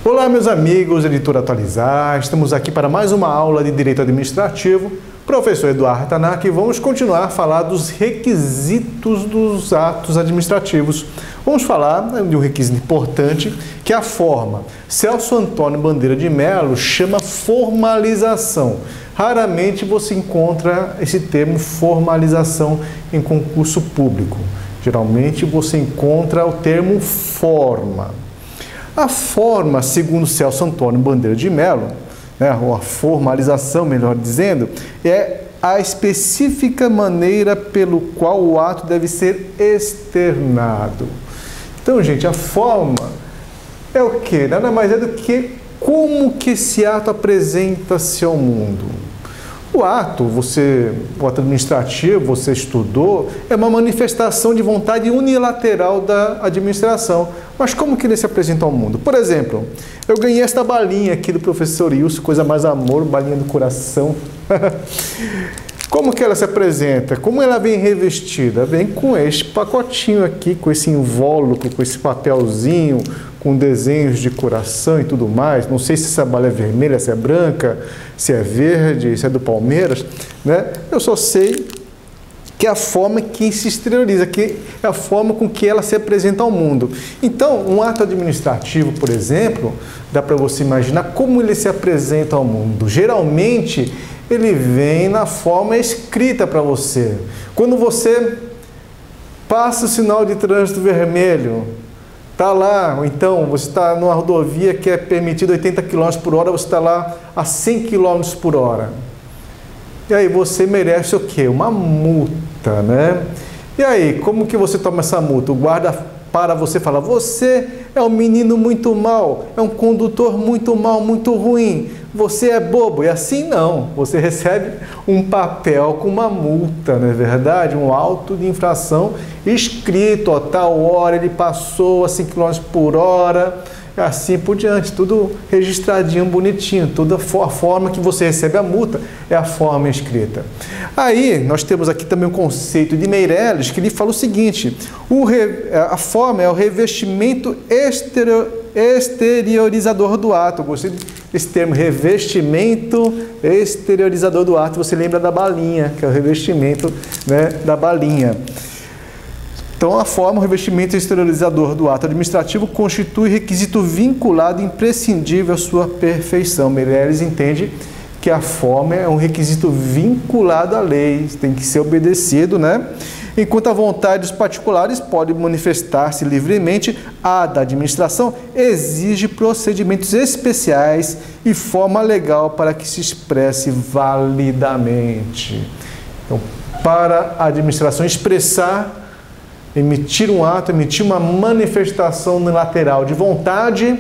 Olá, meus amigos, Editora Atualizar. Estamos aqui para mais uma aula de Direito Administrativo. Professor Eduardo Tanaka, e vamos continuar a falar dos requisitos dos atos administrativos. Vamos falar de um requisito importante, que é a forma. Celso Antônio Bandeira de Mello chama formalização. Raramente você encontra esse termo formalização em concurso público. Geralmente você encontra o termo forma. A forma, segundo Celso Antônio Bandeira de Mello, ou a formalização, melhor dizendo, é a específica maneira pelo qual o ato deve ser externado. Então, gente, a forma é o quê? Nada mais é do que como que esse ato apresenta-se ao mundo. O ato administrativo, você estudou, é uma manifestação de vontade unilateral da administração. Mas como que ele se apresenta ao mundo? Por exemplo, eu ganhei esta balinha aqui do professor Wilson, coisa mais amor, balinha do coração. Como que ela se apresenta? Como ela vem revestida? Vem com este pacotinho aqui, com esse invólucro, com esse papelzinho, com desenhos de coração e tudo mais. Não sei se essa bala é vermelha, se é branca, se é verde, se é do Palmeiras, né? Eu só sei que é a forma que se exterioriza, que é a forma com que ela se apresenta ao mundo. Então, um ato administrativo, por exemplo, dá para você imaginar como ele se apresenta ao mundo. Geralmente, ele vem na forma escrita para você. Quando você passa o sinal de trânsito vermelho, está lá, ou então você está numa rodovia que é permitido 80 km por hora, você está lá a 100 km por hora. E aí você merece o quê? Uma multa, né? E aí, como que você toma essa multa? O guarda para você e fala, você é um menino muito mau, é um condutor muito mau, muito ruim, você é bobo. E assim não, você recebe um papel com uma multa, não é verdade? Um auto de infração escrito, a tal hora ele passou a 100 km por hora, assim por diante, tudo registradinho, bonitinho, toda a forma que você recebe a multa é a forma escrita. Aí, nós temos aqui também o conceito de Meirelles, que ele fala o seguinte, a forma é o revestimento exteriorizador do ato. Eu gostei desse termo, revestimento exteriorizador do ato, você lembra da balinha, que é o revestimento, né, da balinha. Então, a forma, o revestimento exteriorizador do ato administrativo constitui requisito vinculado imprescindível à sua perfeição. Meirelles entende que a forma é um requisito vinculado à lei, tem que ser obedecido, né? Enquanto a vontade dos particulares pode manifestar-se livremente, a da administração exige procedimentos especiais e forma legal para que se expresse validamente. Então, para a administração expressar, emitir um ato, emitir uma manifestação unilateral de vontade,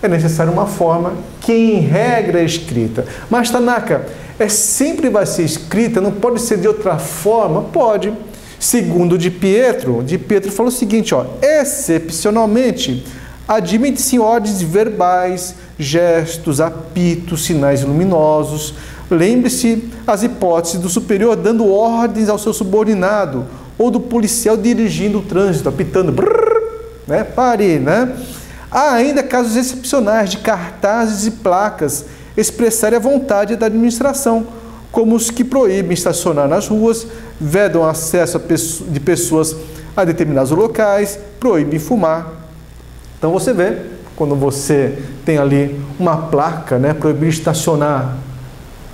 é necessário uma forma que, em regra, é escrita. Mas, Tanaka, sempre vai ser escrita, não pode ser de outra forma? Pode. Segundo Di Pietro falou o seguinte, excepcionalmente, admite-se em ordens verbais, gestos, apitos, sinais luminosos. Lembre-se as hipóteses do superior dando ordens ao seu subordinado, ou do policial dirigindo o trânsito, apitando, brrr, né? Pare, né? Há ainda casos excepcionais de cartazes e placas expressarem a vontade da administração, como os que proíbem estacionar nas ruas, vedam acesso de pessoas a determinados locais, proíbem fumar. Então você vê, quando você tem ali uma placa, né, proibir estacionar,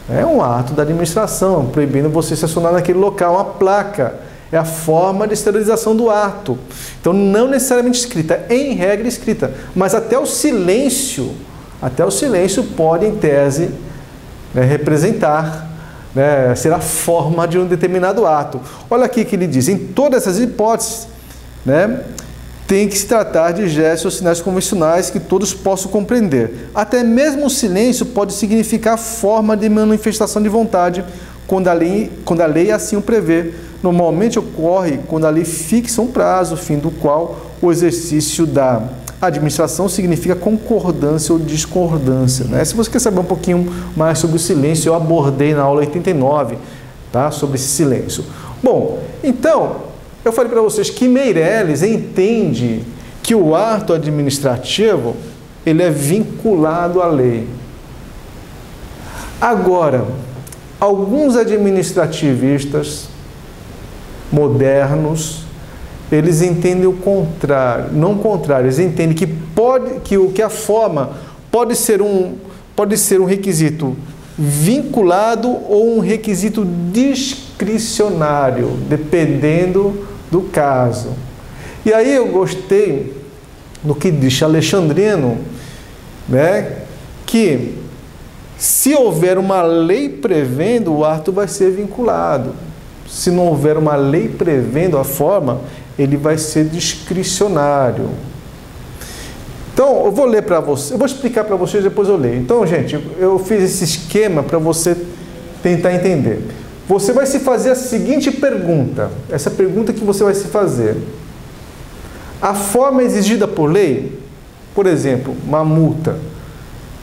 é um ato da administração, proibindo você estacionar naquele local, uma placa. É a forma de exteriorização do ato. Então, não necessariamente escrita, em regra escrita, mas até o silêncio pode, em tese, né, representar, né, ser a forma de um determinado ato. Olha aqui que ele diz, em todas essas hipóteses, né, tem que se tratar de gestos ou sinais convencionais que todos possam compreender. Até mesmo o silêncio pode significar forma de manifestação de vontade, quando a lei assim o prevê. Normalmente ocorre quando a lei fixa um prazo, fim do qual o exercício da administração significa concordância ou discordância, né? Se você quer saber um pouquinho mais sobre o silêncio, eu abordei na aula 89, tá? Sobre esse silêncio. Bom, então, eu falei para vocês que Meirelles entende que o ato administrativo, ele é vinculado à lei. Agora, alguns administrativistas modernos, eles entendem o contrário, não o contrário, eles entendem que a forma pode ser um requisito vinculado ou um requisito discricionário, dependendo do caso. E aí eu gostei do que diz Alexandrino, né, que se houver uma lei prevendo, o ato vai ser vinculado. Se não houver uma lei prevendo a forma, ele vai ser discricionário. Então, eu vou ler para vocês, eu vou explicar para vocês, depois eu leio. Então, gente, eu fiz esse esquema para você tentar entender. Você vai se fazer a seguinte pergunta, essa pergunta que você vai se fazer. A forma exigida por lei, por exemplo, uma multa.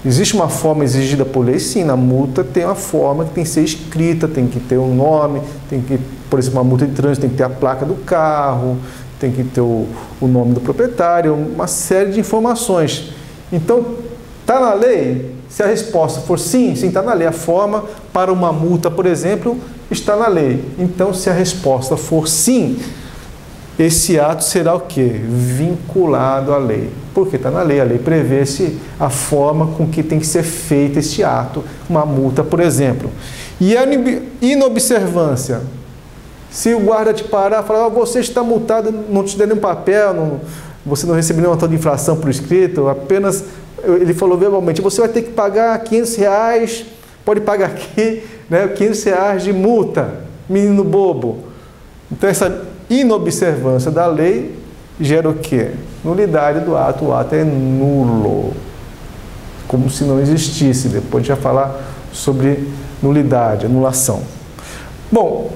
Existe uma forma exigida por lei? Sim, na multa tem uma forma que tem que ser escrita, tem que ter um nome, tem que, por exemplo, uma multa de trânsito tem que ter a placa do carro, tem que ter o nome do proprietário, uma série de informações. Então, está na lei? Se a resposta for sim, sim, está na lei. A forma para uma multa, por exemplo, está na lei. Então, se a resposta for sim, esse ato será o quê? Vinculado à lei. Porque está na lei, a lei prevê a forma com que tem que ser feito esse ato, uma multa, por exemplo. E a inobservância? Se o guarda te parar e falar, você está multado, não te der nenhum papel, você não recebeu nenhuma nota de infração por escrito, apenas, ele falou verbalmente, você vai ter que pagar R$500, pode pagar aqui, né, R$500 de multa, menino bobo. Então, essa inobservância da lei gera o quê? Nulidade do ato, o ato é nulo, como se não existisse. Depois a gente vai falar sobre nulidade, anulação. Bom,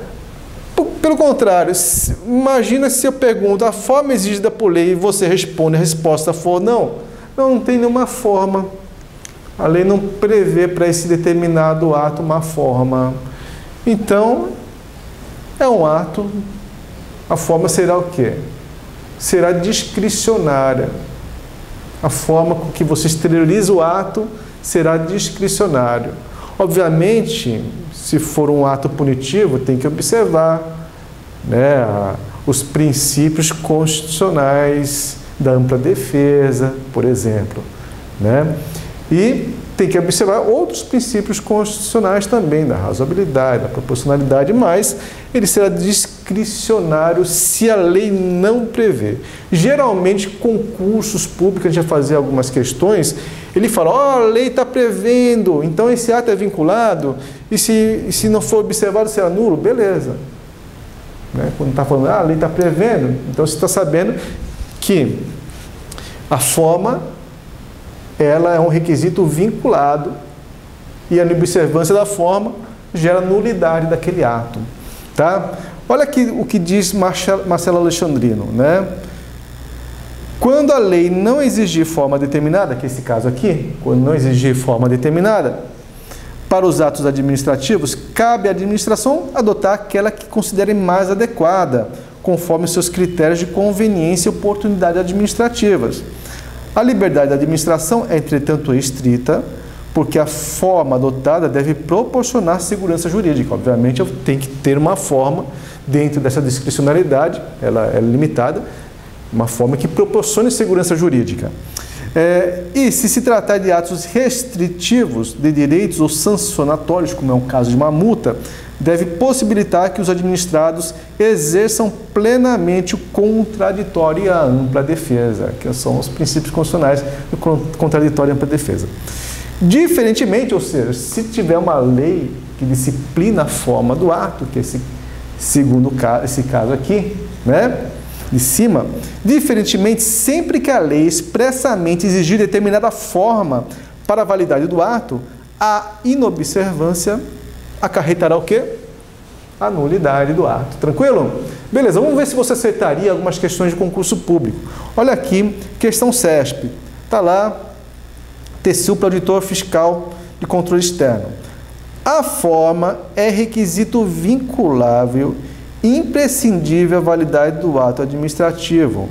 pelo contrário, imagina se eu pergunto, a forma exigida por lei e você responde, a resposta for não, não tem nenhuma forma. A lei não prevê para esse determinado ato uma forma. Então, é um ato, a forma será o quê? Será discricionária. A forma com que você exterioriza o ato será discricionário. Obviamente, se for um ato punitivo, tem que observar, né, os princípios constitucionais da ampla defesa, por exemplo, né? E tem que observar outros princípios constitucionais também, da razoabilidade, da proporcionalidade, mas ele será discricionário se a lei não prevê. Geralmente, concursos públicos, a gente vai fazer algumas questões, ele fala, ó, a lei está prevendo, então esse ato é vinculado, e se não for observado, será nulo, beleza. Né? Quando está falando, a lei está prevendo, então você está sabendo que a forma, ela é um requisito vinculado e a inobservância da forma gera nulidade daquele ato. Tá? Olha aqui o que diz Marcelo Alexandrino, né? Quando a lei não exigir forma determinada, que é esse caso aqui, quando não exigir forma determinada, para os atos administrativos, cabe à administração adotar aquela que considere mais adequada, conforme seus critérios de conveniência e oportunidade administrativas. A liberdade da administração é, entretanto, restrita, porque a forma adotada deve proporcionar segurança jurídica. Obviamente, eu tenho que ter uma forma, dentro dessa discricionalidade, ela é limitada, uma forma que proporcione segurança jurídica. E se tratar de atos restritivos de direitos ou sancionatórios, como é o caso de uma multa, deve possibilitar que os administrados exerçam plenamente o contraditório e a ampla defesa, que são os princípios constitucionais do contraditório e ampla defesa. Diferentemente, ou seja, se tiver uma lei que disciplina a forma do ato, que é esse caso aqui, né, de cima, diferentemente, sempre que a lei expressamente exigir determinada forma para a validade do ato, a inobservância acarretará o quê? a nulidade do ato. Tranquilo? Beleza, vamos ver se você acertaria algumas questões de concurso público. Olha aqui, questão CESP. Está lá, TCU para auditor fiscal de controle externo. A forma é requisito vinculável imprescindível à validade do ato administrativo.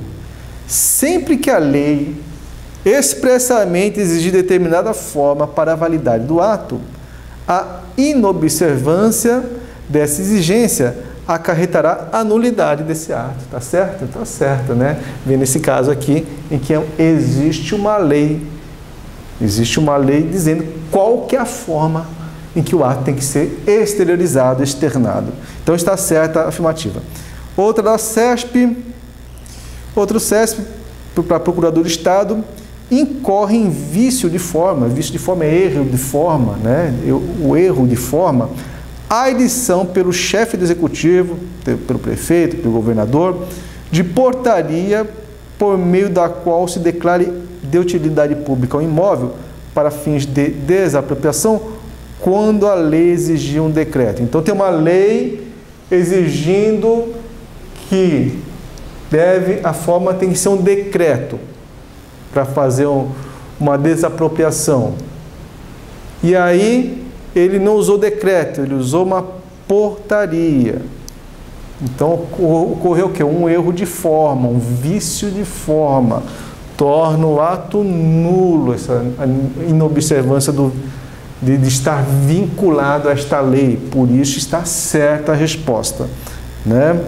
Sempre que a lei expressamente exigir determinada forma para a validade do ato, a inobservância dessa exigência acarretará a nulidade desse ato. Tá certo? Tá certo, né? Vem nesse caso aqui em que existe uma lei dizendo qual que é a forma em que o ato tem que ser exteriorizado, externado. Então está certa a afirmativa. Outra da CESP, outro CESP para Procurador do Estado, incorre em vício de forma é erro de forma, né? O erro de forma, a edição pelo chefe do executivo, pelo prefeito, pelo governador, de portaria por meio da qual se declare de utilidade pública ao imóvel para fins de desapropriação, quando a lei exigir um decreto. Então tem uma lei exigindo que a forma tem que ser um decreto para fazer uma desapropriação. E aí ele não usou decreto, ele usou uma portaria. Então ocorreu o quê? Um erro de forma, um vício de forma. Torna o ato nulo, essa inobservância de estar vinculado a esta lei. Por isso está certa a resposta, né?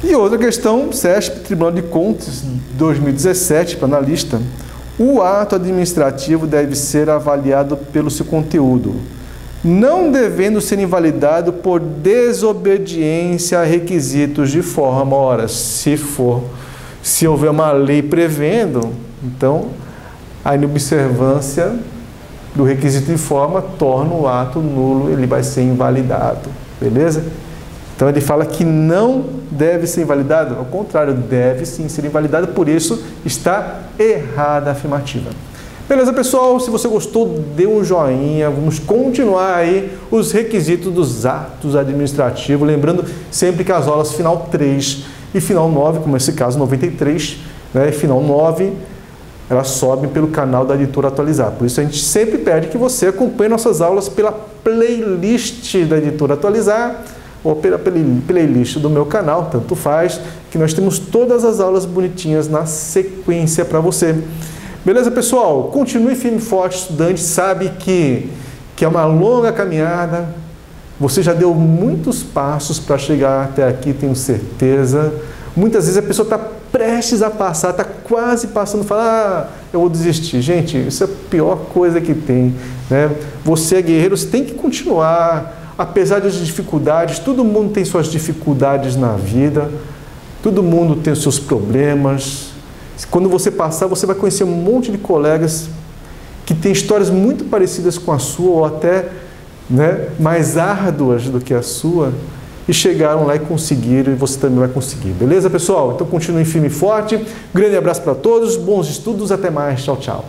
E outra questão, CESP, Tribunal de Contas, 2017, para analista. O ato administrativo deve ser avaliado pelo seu conteúdo, não devendo ser invalidado por desobediência a requisitos de forma. Ora, se houver uma lei prevendo, então a inobservância do requisito de forma torna o ato nulo, ele vai ser invalidado, beleza? Então ele fala que não deve ser invalidado, ao contrário, deve sim ser invalidado, por isso está errada a afirmativa. Beleza, pessoal? Se você gostou, dê um joinha, vamos continuar aí os requisitos dos atos administrativos, lembrando sempre que as aulas final 3 e final 9, como nesse caso 93, né, e final 9, elas sobem pelo canal da Editora Atualizar. Por isso a gente sempre pede que você acompanhe nossas aulas pela playlist da Editora Atualizar ou pela playlist do meu canal, tanto faz, que nós temos todas as aulas bonitinhas na sequência para você. Beleza, pessoal? Continue firme e forte, estudante, sabe que é uma longa caminhada, você já deu muitos passos para chegar até aqui, tenho certeza. Muitas vezes a pessoa está prestes a passar, está quase passando, fala, eu vou desistir. Gente, isso é a pior coisa que tem, né? Você é guerreiro, você tem que continuar. Apesar das dificuldades, todo mundo tem suas dificuldades na vida, todo mundo tem os seus problemas. Quando você passar, você vai conhecer um monte de colegas que têm histórias muito parecidas com a sua, ou até, né, mais árduas do que a sua, e chegaram lá e conseguiram, e você também vai conseguir. Beleza, pessoal? Então continue firme e forte. Grande abraço para todos, bons estudos, até mais. Tchau, tchau.